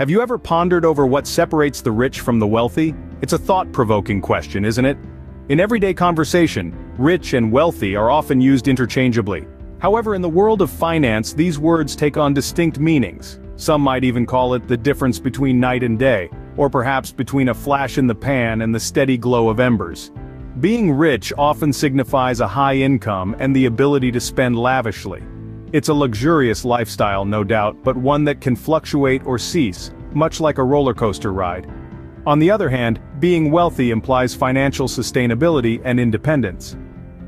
Have you ever pondered over what separates the rich from the wealthy? It's a thought-provoking question, isn't it? In everyday conversation, rich and wealthy are often used interchangeably. However, in the world of finance, these words take on distinct meanings. Some might even call it the difference between night and day, or perhaps between a flash in the pan and the steady glow of embers. Being rich often signifies a high income and the ability to spend lavishly. It's a luxurious lifestyle, no doubt, but one that can fluctuate or cease, much like a roller coaster ride. On the other hand, being wealthy implies financial sustainability and independence.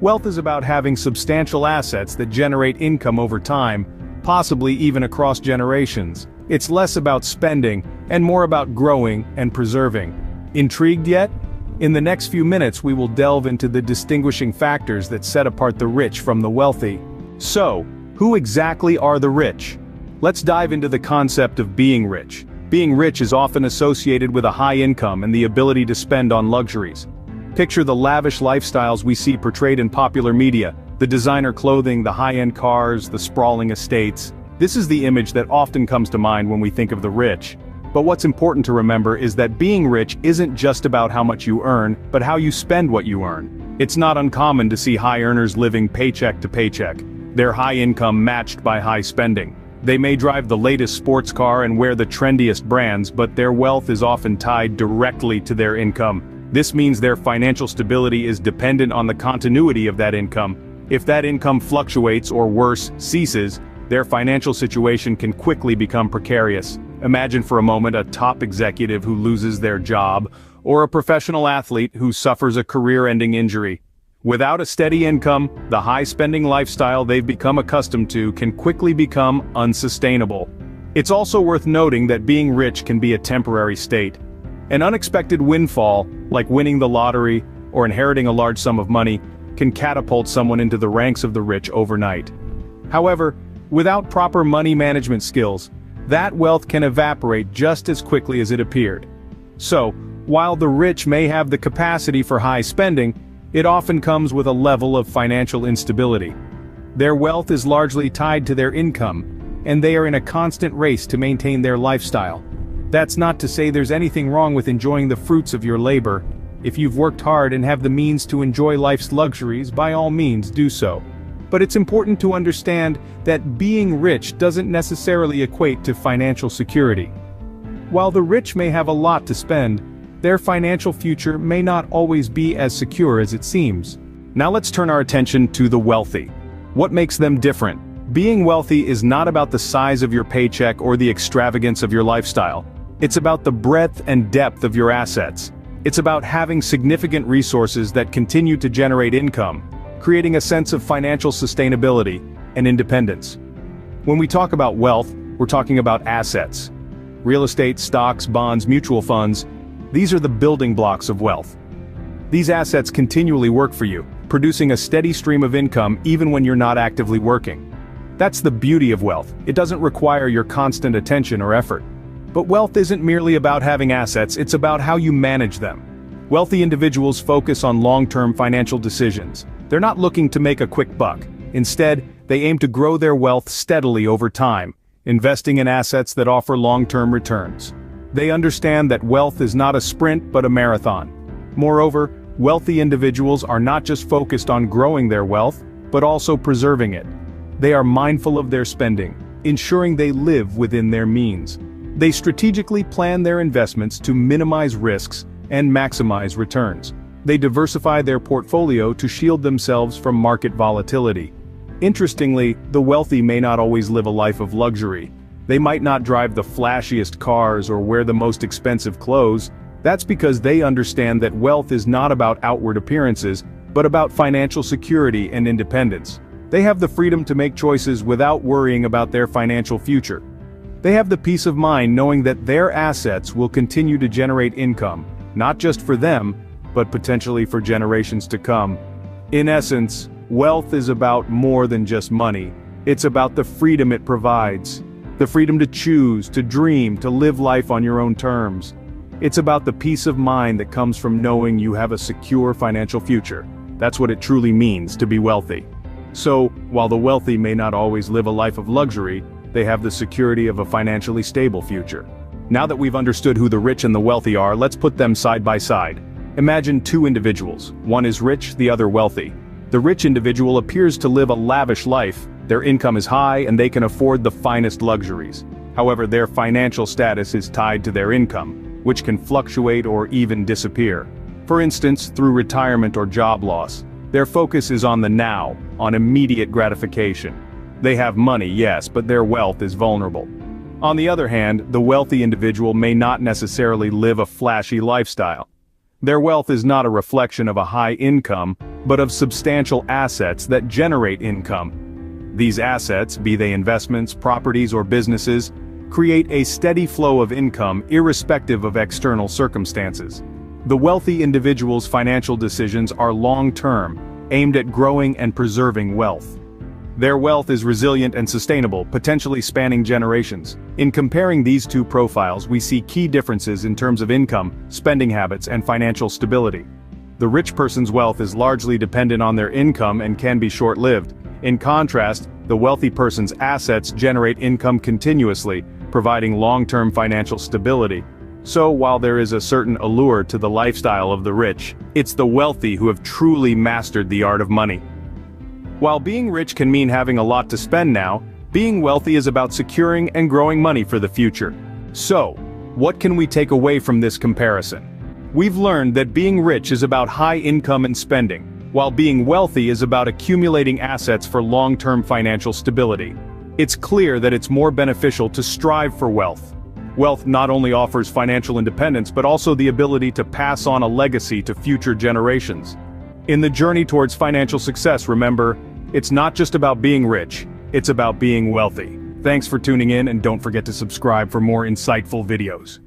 Wealth is about having substantial assets that generate income over time, possibly even across generations. It's less about spending, and more about growing and preserving. Intrigued yet? In the next few minutes we will delve into the distinguishing factors that set apart the rich from the wealthy. So, who exactly are the rich? Let's dive into the concept of being rich. Being rich is often associated with a high income and the ability to spend on luxuries. Picture the lavish lifestyles we see portrayed in popular media, the designer clothing, the high-end cars, the sprawling estates. This is the image that often comes to mind when we think of the rich. But what's important to remember is that being rich isn't just about how much you earn, but how you spend what you earn. It's not uncommon to see high earners living paycheck to paycheck, their high income matched by high spending. They may drive the latest sports car and wear the trendiest brands, but their wealth is often tied directly to their income. This means their financial stability is dependent on the continuity of that income. If that income fluctuates or worse, ceases, their financial situation can quickly become precarious. Imagine for a moment a top executive who loses their job, or a professional athlete who suffers a career-ending injury. Without a steady income, the high-spending lifestyle they've become accustomed to can quickly become unsustainable. It's also worth noting that being rich can be a temporary state. An unexpected windfall, like winning the lottery or inheriting a large sum of money, can catapult someone into the ranks of the rich overnight. However, without proper money management skills, that wealth can evaporate just as quickly as it appeared. So, while the rich may have the capacity for high spending, it often comes with a level of financial instability. Their wealth is largely tied to their income, and they are in a constant race to maintain their lifestyle. That's not to say there's anything wrong with enjoying the fruits of your labor. If you've worked hard and have the means to enjoy life's luxuries, by all means do so. But it's important to understand that being rich doesn't necessarily equate to financial security. While the rich may have a lot to spend, their financial future may not always be as secure as it seems. Now let's turn our attention to the wealthy. What makes them different? Being wealthy is not about the size of your paycheck or the extravagance of your lifestyle. It's about the breadth and depth of your assets. It's about having significant resources that continue to generate income, creating a sense of financial sustainability and independence. When we talk about wealth, we're talking about assets. Real estate, stocks, bonds, mutual funds, these are the building blocks of wealth. These assets continually work for you, producing a steady stream of income even when you're not actively working. That's the beauty of wealth. It doesn't require your constant attention or effort. But wealth isn't merely about having assets, it's about how you manage them. Wealthy individuals focus on long-term financial decisions. They're not looking to make a quick buck. Instead, they aim to grow their wealth steadily over time, investing in assets that offer long-term returns. They understand that wealth is not a sprint but a marathon. Moreover, wealthy individuals are not just focused on growing their wealth, but also preserving it. They are mindful of their spending, ensuring they live within their means. They strategically plan their investments to minimize risks and maximize returns. They diversify their portfolio to shield themselves from market volatility. Interestingly, the wealthy may not always live a life of luxury. They might not drive the flashiest cars or wear the most expensive clothes. That's because they understand that wealth is not about outward appearances, but about financial security and independence. They have the freedom to make choices without worrying about their financial future. They have the peace of mind knowing that their assets will continue to generate income, not just for them, but potentially for generations to come. In essence, wealth is about more than just money. It's about the freedom it provides. The freedom to choose, to dream, to live life on your own terms. It's about the peace of mind that comes from knowing you have a secure financial future. That's what it truly means to be wealthy. So, while the wealthy may not always live a life of luxury, they have the security of a financially stable future. Now that we've understood who the rich and the wealthy are, let's put them side by side. Imagine two individuals. One is rich, the other wealthy. The rich individual appears to live a lavish life. Their income is high and they can afford the finest luxuries. However, their financial status is tied to their income, which can fluctuate or even disappear. For instance, through retirement or job loss. Their focus is on the now, on immediate gratification. They have money, yes, but their wealth is vulnerable. On the other hand, the wealthy individual may not necessarily live a flashy lifestyle. Their wealth is not a reflection of a high income, but of substantial assets that generate income. These assets, be they investments, properties, or businesses, create a steady flow of income irrespective of external circumstances. The wealthy individual's financial decisions are long-term, aimed at growing and preserving wealth. Their wealth is resilient and sustainable, potentially spanning generations. In comparing these two profiles, we see key differences in terms of income, spending habits, and financial stability. The rich person's wealth is largely dependent on their income and can be short-lived. In contrast, the wealthy person's assets generate income continuously, providing long-term financial stability. So while there is a certain allure to the lifestyle of the rich, it's the wealthy who have truly mastered the art of money. While being rich can mean having a lot to spend now, being wealthy is about securing and growing money for the future. So, what can we take away from this comparison? We've learned that being rich is about high income and spending, while being wealthy is about accumulating assets for long-term financial stability. It's clear that it's more beneficial to strive for wealth. Wealth not only offers financial independence but also the ability to pass on a legacy to future generations. In the journey towards financial success, remember, it's not just about being rich, it's about being wealthy. Thanks for tuning in and don't forget to subscribe for more insightful videos.